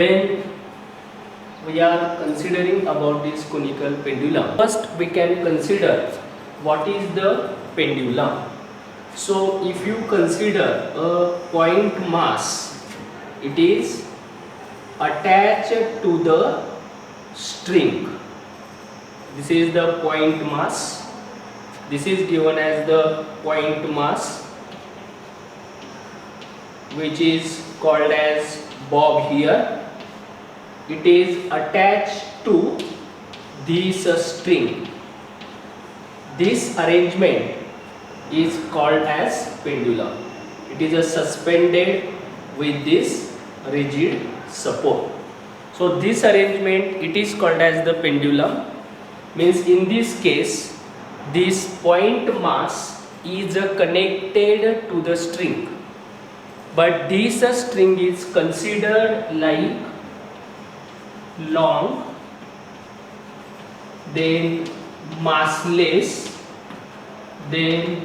When we are considering about this conical pendulum, first we can consider what is the pendulum. So if you consider a point mass, it is attached to the string. This is the point mass. This is given as the point mass, which is called as bob here. It is attached to this string. This arrangement is called as pendulum. It is suspended with this rigid support. So this arrangement, it is called as the pendulum. Means in this case, this point mass is connected to the string, but this string is considered like long, then massless, then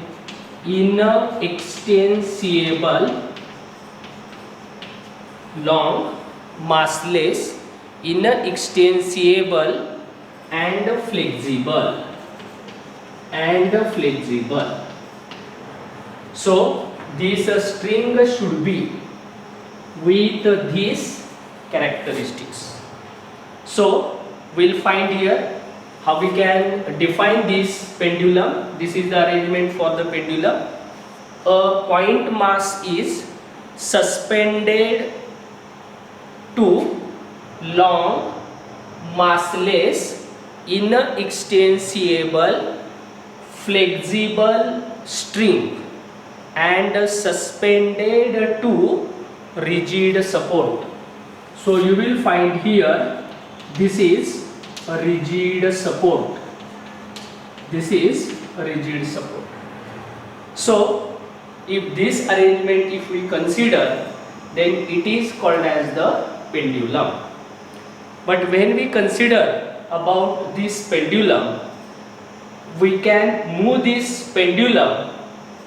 inextensible, long, massless, inextensible, and flexible. So this string should be with these characteristics. So we'll find here how we can define this pendulum. This is the arrangement for the pendulum. A point mass is suspended to long, massless, inextensible, flexible string and suspended to rigid support. So you will find here this is a rigid support. This is a rigid support. So if this arrangement, if we consider, then it is called as the pendulum. But when we consider about this pendulum, we can move this pendulum.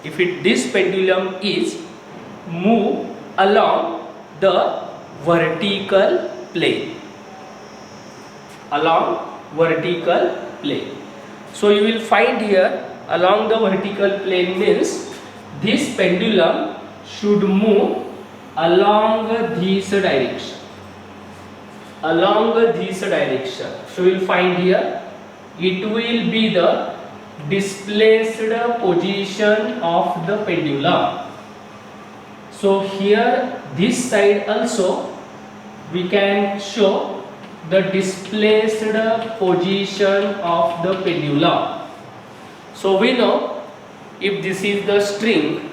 If this pendulum is move along the vertical plane, So you will find here along the vertical plane means this pendulum should move along this direction. So you will find here it will be the displaced position of the pendulum. So here this side also we can show the displaced position of the pendulum. So we know if this is the string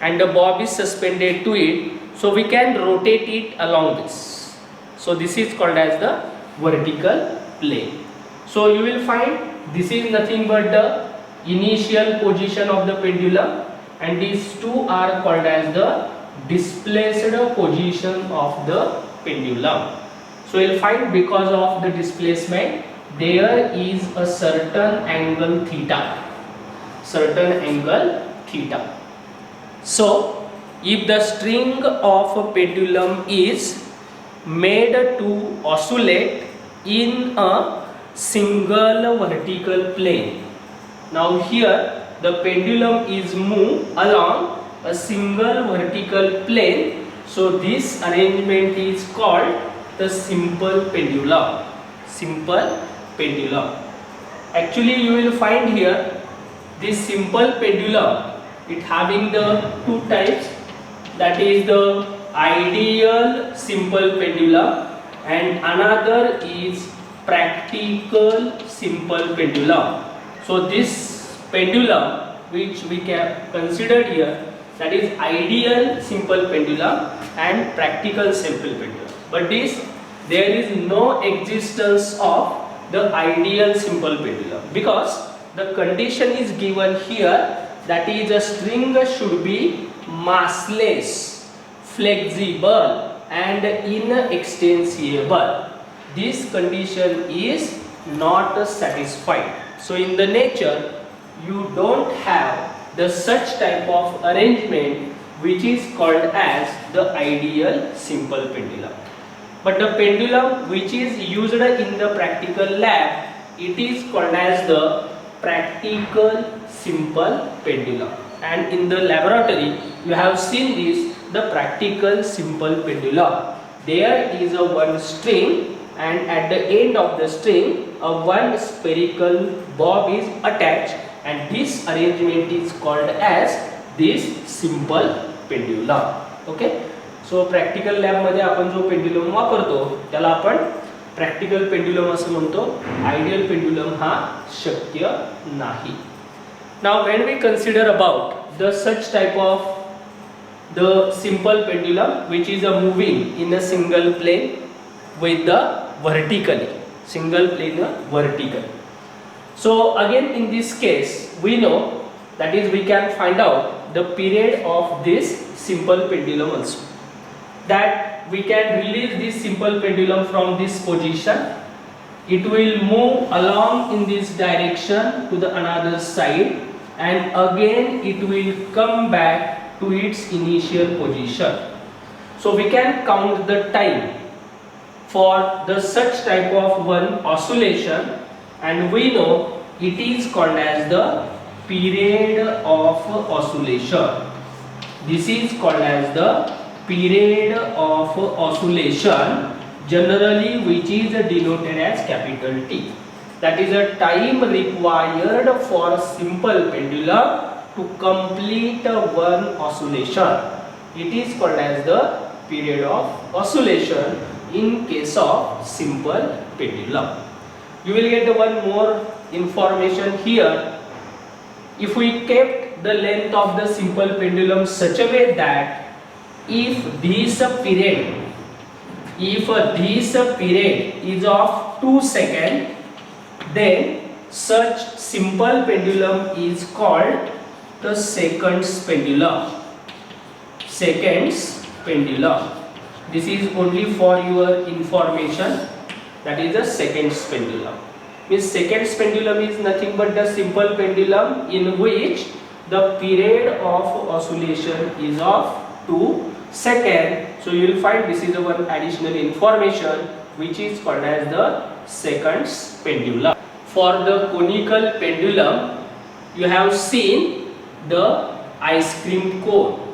and the bob is suspended to it, so we can rotate it along this. So this is called as the vertical plane. So you will find this is nothing but the initial position of the pendulum, and these two are called as the displaced position of the pendulum. So you will find because of the displacement there is a certain angle theta. So if the string of a pendulum is made to oscillate in a single vertical plane. Now here the pendulum is moved along a single vertical plane. So this arrangement is called the simple pendulum. Actually you will find here this simple pendulum, it having the two types, that is the ideal simple pendulum and another is practical simple pendulum. So this pendulum which we can consider here, that is ideal simple pendulum and practical simple pendulum. But there is no existence of the ideal simple pendulum, because the condition is given here, that is a string should be massless, flexible and inextensible. This condition is not satisfied. So in the nature you don't have the such type of arrangement which is called as the ideal simple pendulum. But the pendulum which is used in the practical lab, it is called as the practical simple pendulum. And in the laboratory you have seen this, the practical simple pendulum. There is a one string, and at the end of the string a one spherical bob is attached, and this arrangement is called as this simple pendulum. Okay, so practical लॅबमध्ये आपण जो pendulum वापरतो त्याला आपण practical pendulum असं म्हणतो. Ideal pendulum हा शक्य नाही. Now when we consider about the such type of the simple pendulum which is a moving in a single plane with the vertically single plane vertical. So again in this case we know, that is we can find out the period of this simple pendulum also, that we can release this simple pendulum from this position. It will move along in this direction to the another side, and again it will come back to its initial position. So we can count the time for the such type of one oscillation, and we know it is called as the period of oscillation. This is called as the period of oscillation, generally which is denoted as capital T. That is a time required for simple pendulum to complete one oscillation. It is called as the period of oscillation in case of simple pendulum. You will get one more information here. If we kept the length of the simple pendulum such a way that if this period is of 2 seconds, then such simple pendulum is called the seconds pendulum. Seconds pendulum. This is only for your information. That is the seconds pendulum. Means seconds pendulum is nothing but the simple pendulum in which the period of oscillation is of 2 seconds. So you will find this is the one additional information which is called as the seconds pendulum. For the conical pendulum, you have seen the ice cream cone.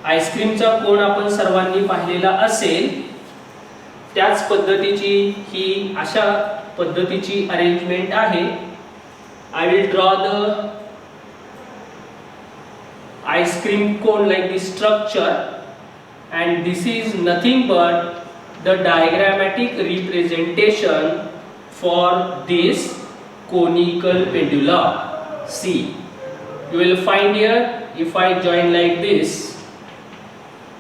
आईस्क्रीमचा कोन आपण सर्वांनी पाहिलेला असेल. त्याच पद्धतीची ही अशा पद्धतीची arrangement आहे. I will draw the ice cream cone like this structure, and this is nothing but the diagrammatic representation for this conical pendulum. See, you will find here, if I join like this,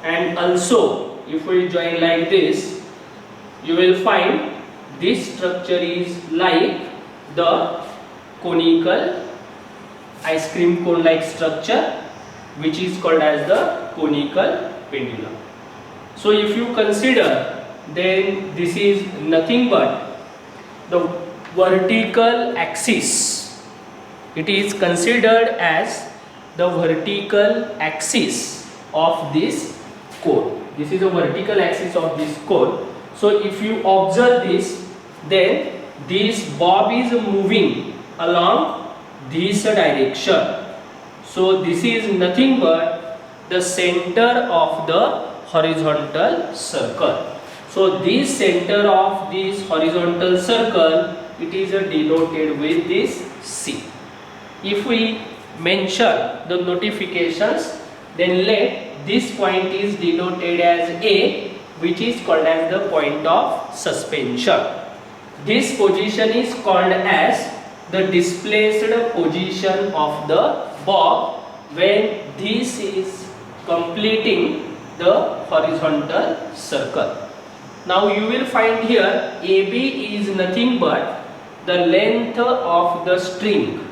and also if we join like this, you will find this structure is like the conical ice cream cone like structure, which is called as the conical pendulum. So if you consider, then this is nothing but the vertical axis. It is considered as the vertical axis of this cone. This is the vertical axis of this cone. So if you observe this, then this bob is moving along this direction. So this is nothing but the center of the horizontal circle. So this center of this horizontal circle, it is denoted with this C. If we mention the notifications, then let this point is denoted as A, which is called as the point of suspension. This position is called as the displaced position of the bob when this is completing the horizontal circle. Now you will find here AB is nothing but the length of the string,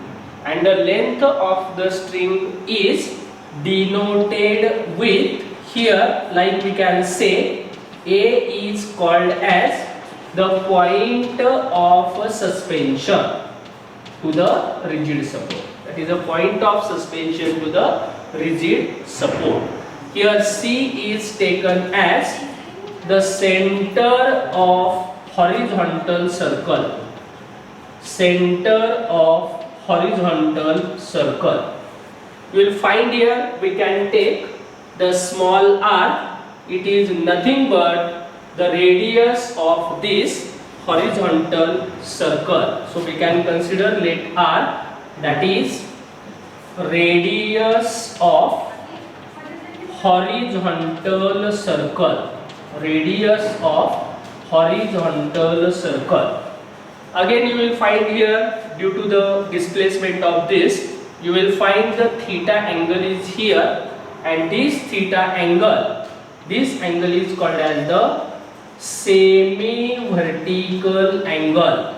and the length of the string is denoted with here, like we can say A is called as the point of suspension to the rigid support. That is a point of suspension to the rigid support. Here C is taken as the center of horizontal circle. Center of horizontal circle. You will find here we can take the small r. It is nothing but the radius of this horizontal circle. So we can consider let r, that is radius of horizontal circle. Radius of horizontal circle. Again you will find here, due to the displacement of this, you will find the theta angle is here, and this theta angle, this angle is called as the semi-vertical angle.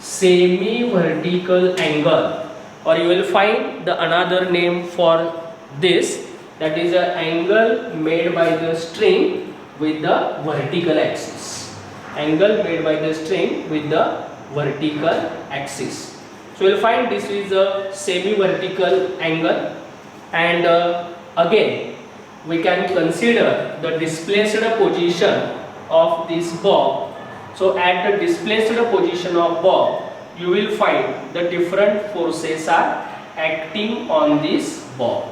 Semi-vertical angle, or you will find the another name for this, that is an angle made by the string with the vertical axis. Angle made by the string with the vertical axis. So you will find this is a semi-vertical angle, and again we can consider the displaced position of this bob. So at the displaced position of bob, you will find the different forces are acting on this bob.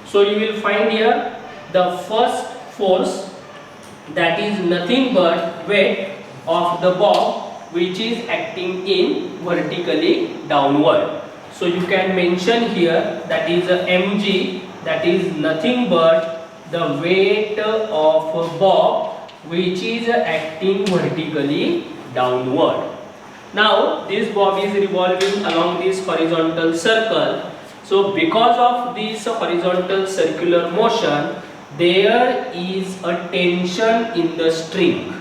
So you will find here the first force, that is nothing but weight of the bob, which is acting in vertically downward. So you can mention here that is a mg, that is nothing but the weight of a bob which is acting vertically downward. Now this bob is revolving along this horizontal circle. So because of this horizontal circular motion, there is a tension in the string,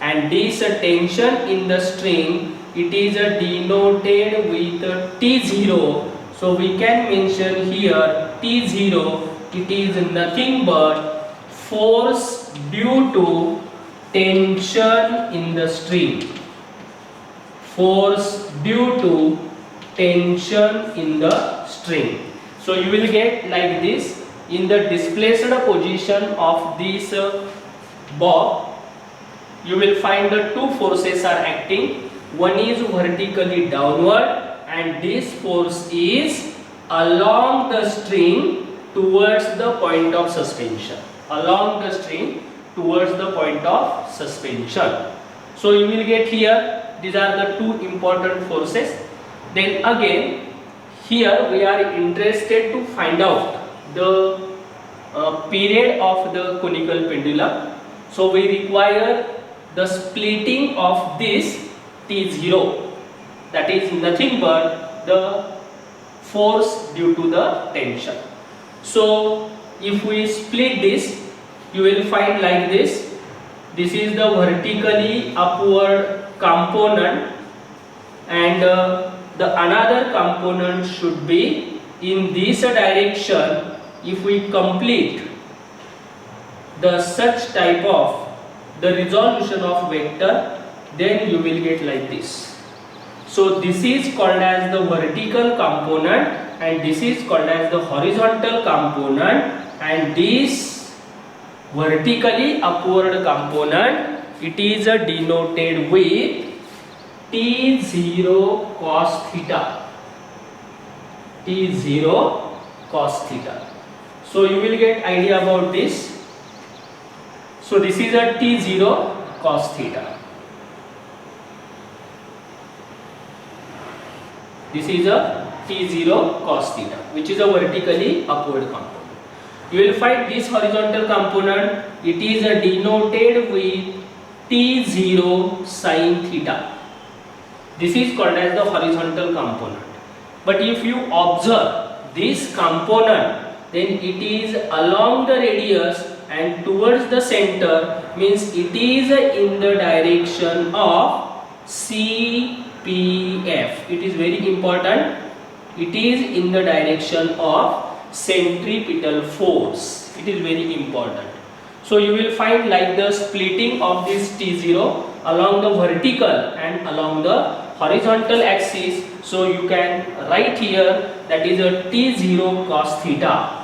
and this tension in the string, it is denoted with T0. So we can mention here T0, it is nothing but force due to tension in the string. Force due to tension in the string. So you will get like this, in the displaced position of this bob, you will find the two forces are acting. One is vertically downward, and this force is along the string towards the point of suspension. Along the string towards the point of suspension. So you will get here, these are the two important forces. Then again, here we are interested to find out the period of the conical pendulum. So we require the splitting of this T0, that is nothing but the force due to the tension. So if we split this, you will find like this. This is the vertically upward component, and the another component should be in this direction. If we complete the such type of the resolution of vector, then you will get like this. So this is called as the vertical component, and this is called as the horizontal component, and this vertically upward component, it is denoted with T0 cos theta. T0 cos theta. So you will get idea about this. So this is a T0 cos theta. This is a T0 cos theta, which is a vertically upward component. You will find this horizontal component, it is denoted with T0 sin theta. This is called as the horizontal component. But if you observe this component, then it is along the radius and towards the center, means it is in the direction of CPF. It is very important. It is in the direction of centripetal force. It is very important. So you will find like the splitting of this T0 along the vertical and along the horizontal axis. So you can write here that is a T0 cos theta.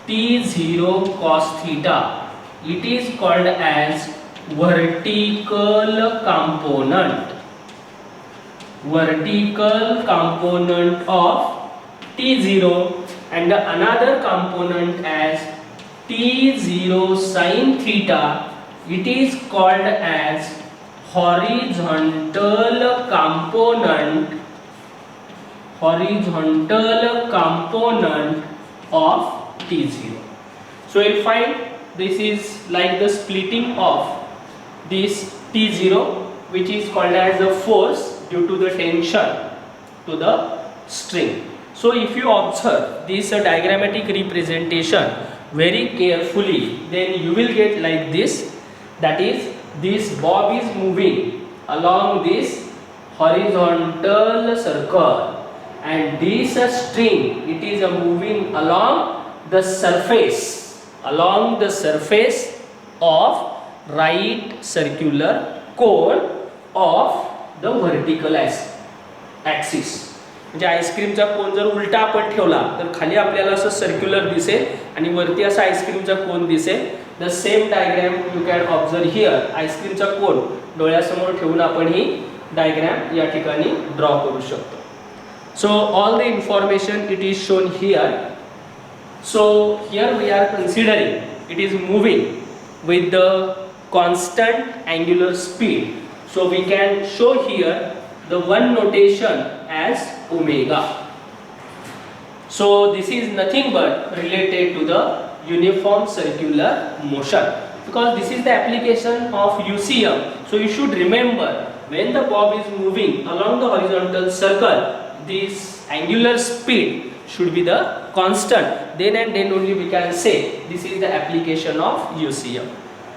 T0 cos theta. it is called as vertical component. Vertical component of T0, and another component as T0 sin theta, it is called as horizontal component of T0. So you'll find this is like the splitting of this T0, which is called as the force due to the tension to the string. So if you observe this diagrammatic representation very carefully, then you will get like this, that is, this bob is moving along this horizontal circle, and this string, it is moving along the surface of right circular cone of the vertical axis. म्हणजे आईस्क्रीमचा कोन जर उलटा आपण ठेवला तर खाली आपल्याला असं circular दिसेल आणि वरती असा आईस्क्रीमचा कोन दिसेल. The same diagram you can observe here. आईस्क्रीमचा कोन डोळ्यासमोर ठेवून आपण ही डायग्राम या ठिकाणी ड्रॉ करू शकतो. So all the information it is shown here. So here we are considering it is moving with the constant angular speed. So we can show here the one notation as omega. So this is nothing but related to the uniform circular motion, because this is the application of UCM. So you should remember, when the bob is moving along the horizontal circle, this angular speed should be the constant. Then and then only we can say this is the application of UCM.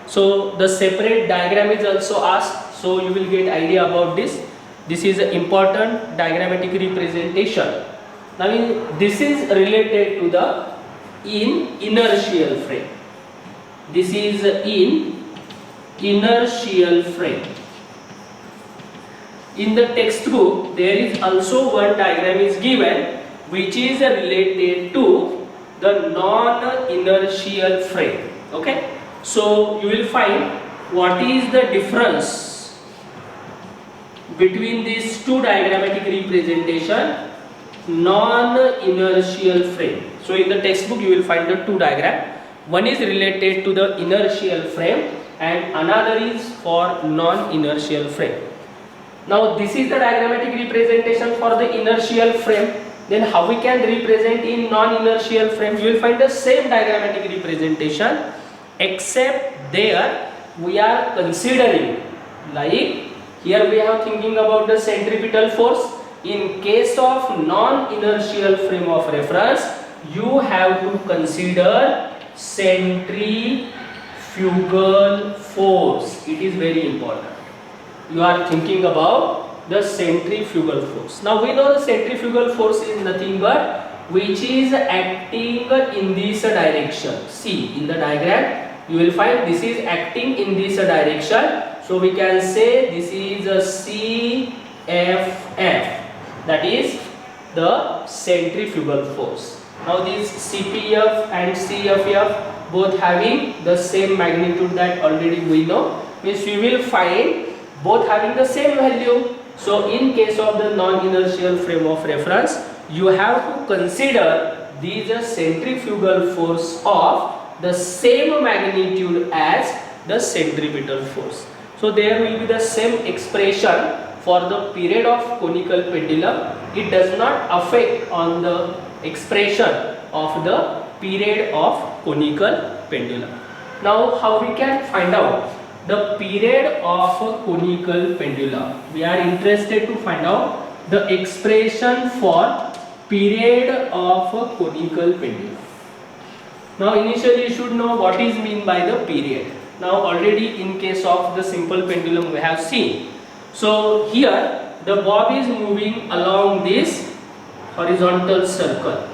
So the separate diagram is also asked, so you will get idea about this. This is an important diagrammatic representation. Now this is related to the inertial frame. This is in inertial frame. In the textbook there is also one diagram is given which is related to the non-inertial frame. Okay. So you will find what is the difference between these two diagrammatic representation, non-inertial frame. So in the textbook you will find the two diagram. One is related to the inertial frame and another is for non-inertial frame. Now this is the diagrammatic representation for the inertial frame. Then how we can represent in non-inertial frame? You will find the same diagrammatic representation, except there we are considering, like here we are thinking about the centripetal force. In case of non-inertial frame of reference, you have to consider centrifugal force. It is very important. You are thinking about the centrifugal force. Now we know the centrifugal force is nothing but which is acting in this direction. See in the diagram you will find this is acting in this direction. So we can say this is a CFF, that is the centrifugal force. Now this CPF and CFF both having the same magnitude, that already we know, means we will find both having the same value. So in case of the non-inertial frame of reference, you have to consider these centrifugal force of the same magnitude as the centripetal force. So there will be the same expression for the period of conical pendulum. It does not affect on the expression of the period of conical pendulum. Now how we can find out the period of a conical pendulum? We are interested to find out the expression for period of a conical pendulum. Now initially you should know what is mean by the period. Now already in case of the simple pendulum we have seen. So here the bob is moving along this horizontal circle.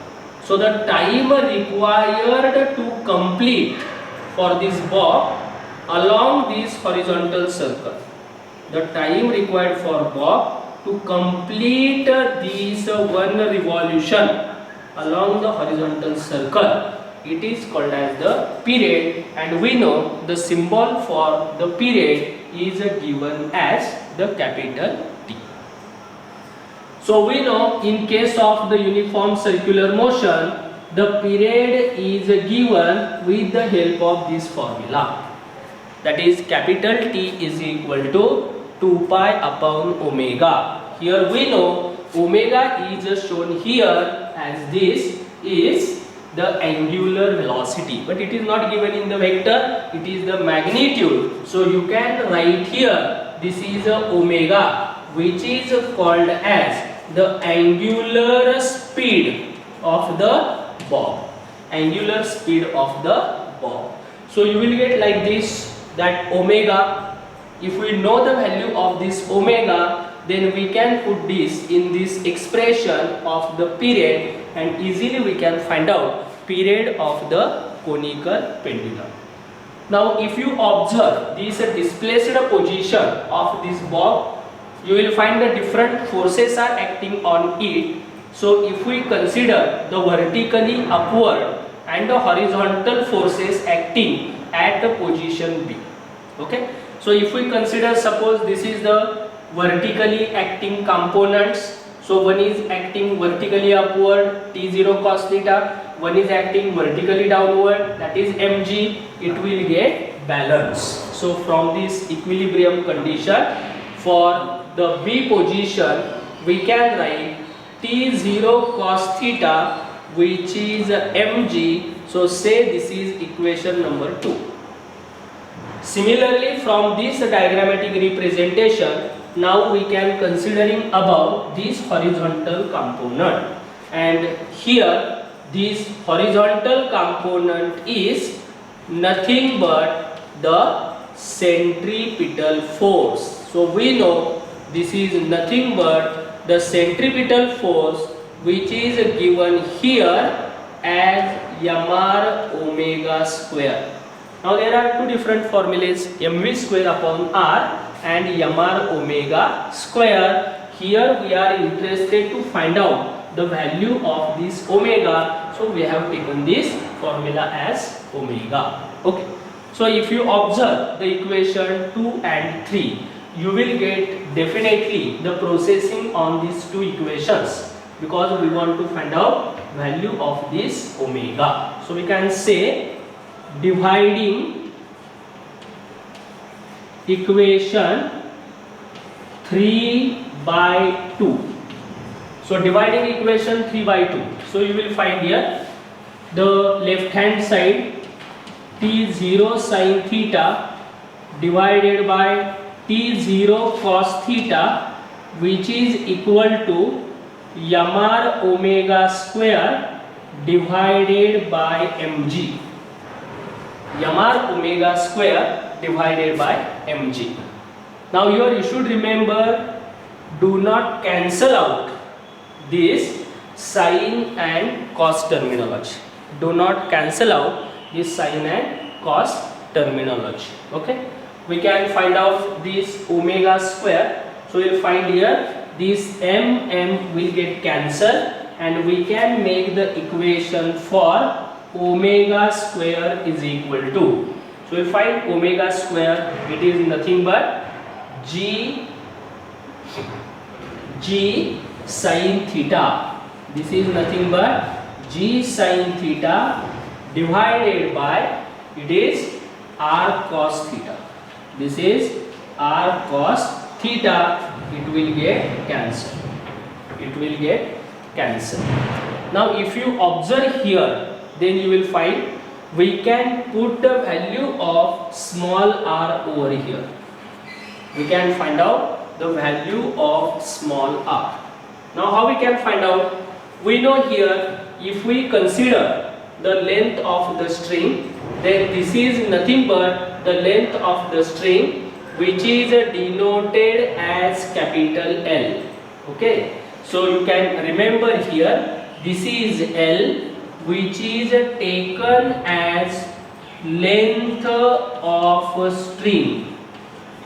So the time required to complete for this bob along this horizontal circle, the time required for bob to complete this one revolution along the horizontal circle, it is called as the period, and we know the symbol for the period is given as the capital T. So we know in case of the uniform circular motion, the period is given with the help of this formula. That is capital T is equal to 2 pi upon omega. Here we know omega is shown here as this is the angular velocity, but it is not given in the vector, it is the magnitude. So you can write here this is a omega, which is called as the angular speed of the bob. Angular speed of the bob. So you will get like this, that omega, if we know the value of this omega, then we can put this in this expression of the period, and easily we can find out period of the conical pendulum. Now if you observe this displaced position of this bob, you will find the different forces are acting on it. So if we consider the vertically upward and the horizontal forces acting at the position B. Okay, so if we consider, suppose this is the vertically acting components. So one is acting vertically upward, T0 cos theta, one is acting vertically downward, that is mg, it will get balance. So from this equilibrium condition, for the B position, we can write T0 cos theta, which is mg. So say this is equation number 2. Similarly, from this diagrammatic representation, now we can considering about this horizontal component, and here this horizontal component is nothing but the centripetal force. So we know this is nothing but the centripetal force, which is given here as mr omega square. Now there are two different formulas, mv square upon r and mr omega square. Here we are interested to find out the value of this omega, so we have taken this formula as omega. Okay, so if you observe the equation 2 and 3, you will get definitely the processing on these two equations, because we want to find out value of this omega. So we can say dividing equation 3 by 2. So dividing equation 3 by 2. So you will find here the left hand side T0 sin theta divided by T0 cos theta, which is equal to mr omega square divided by mg. Mr omega square divided by mg. Now here you should remember, do not cancel out this sine and cos terminology. Do not cancel out this sine and cos terminology. Okay, we can find out this omega square. So you will find here this m will get cancelled, and we can make the equation for omega square is equal to, so we find omega square, it is nothing but g sin theta. This is nothing but g sin theta divided by, it is r cos theta. This is r cos theta. It will get cancelled. It will get cancelled. Now if you observe here, then you will find we can put the value of small r over here. We can find out the value of small r. Now how we can find out? We know here, if we consider the length of the string, then this is nothing but the length of the string, which is denoted as capital L. Okay, so you can remember here, this is L, which is taken as length of string.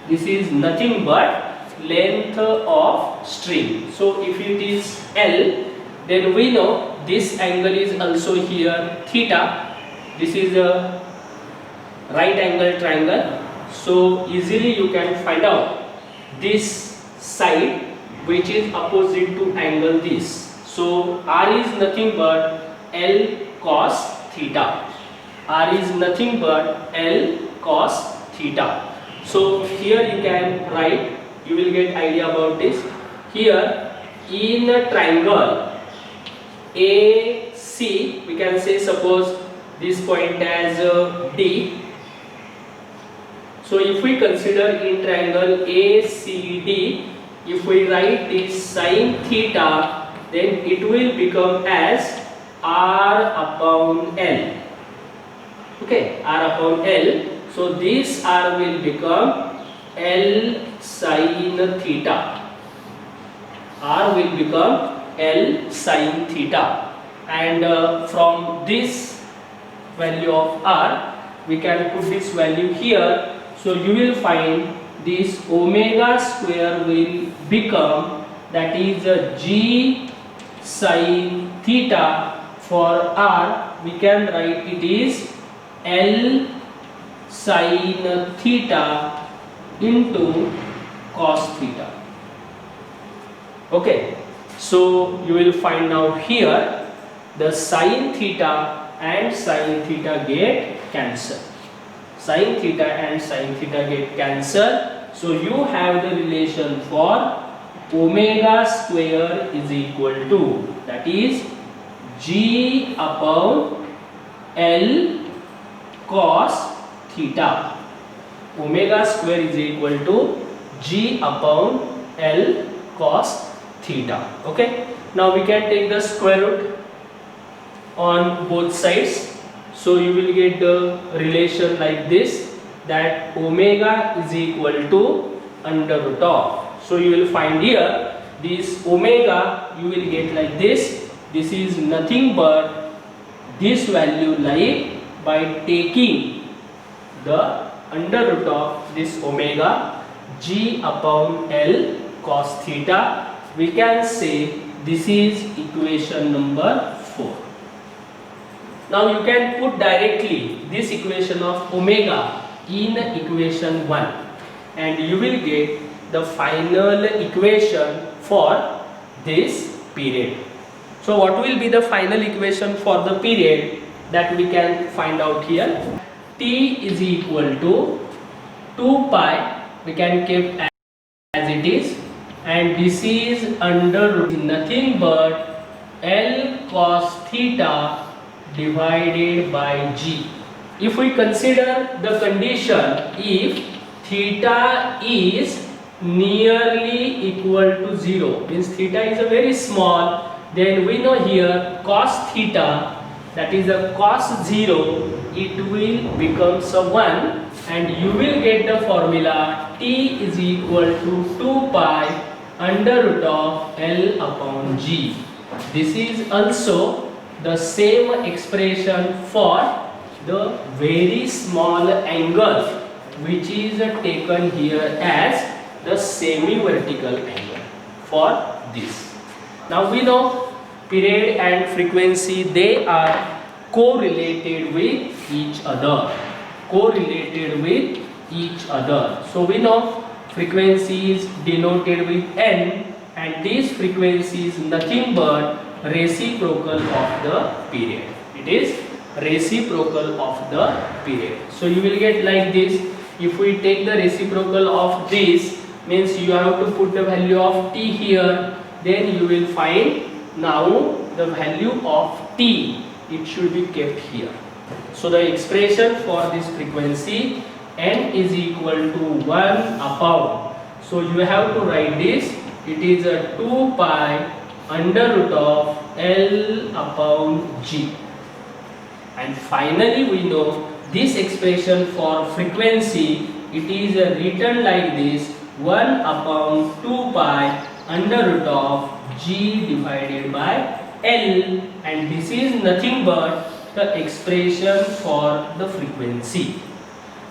This is nothing but length of string. So if it is L, then we know this angle is also here theta, this is a right angle triangle, so easily you can find out this side which is opposite to angle this. So R is nothing but L cos theta. R is nothing but L cos theta. So here you can write, you will get idea about this. Here in a triangle AC, we can say suppose this point as D. So if we consider in triangle ACD, if we write this sin theta, then it will become as R upon L. Okay, R upon L. So this R will become L sin theta. R will become L sin theta. And from this value of R, we can put this value here. So you will find this omega square will become, that is G sin theta. For R, we can write it is L sin theta into cos theta. Okay, so you will find out here the sin theta and sin theta get cancelled. Sin theta and sin theta get cancelled. So you have the relation for omega square is equal to, that is G upon L cos theta. Omega square is equal to G upon L cos theta. Okay. Now we can take the square root on both sides. So you will get the relation like this, that omega is equal to under root of. So you will find here this omega, you will get like this. This is nothing but this value like by taking the under root of this omega, G upon L cos theta. We can say this is equation number 4. Now you can put directly this equation of omega in equation 1 and you will get the final equation for this period. So what will be the final equation for the period, that we can find out here. T is equal to 2 pi, we can keep as it is, and this is under root nothing but L cos theta divided by G. If we consider the condition, if theta is nearly equal to 0, means theta is a very small, then we know here cos theta, that is a cos 0, it will become 1 and you will get the formula T is equal to 2 pi under root of L upon G. This is also the same expression for the very small angle which is taken here as the semi-vertical angle for this. Now we know period and frequency, they are correlated with each other. Correlated with each other. So we know frequency is denoted with N and this frequency is nothing but reciprocal of the period. It is reciprocal of the period. So you will get like this. If we take the reciprocal of this, means you have to put the value of T here, then you will find now the value of T, it should be kept here. So the expression for this frequency N is equal to 1 upon, so you have to write this, it is a 2 pi under root of L upon G. And finally we know this expression for frequency, it is written like this, 1 upon 2 pi under root of G divided by L, and this is nothing but the expression for the frequency.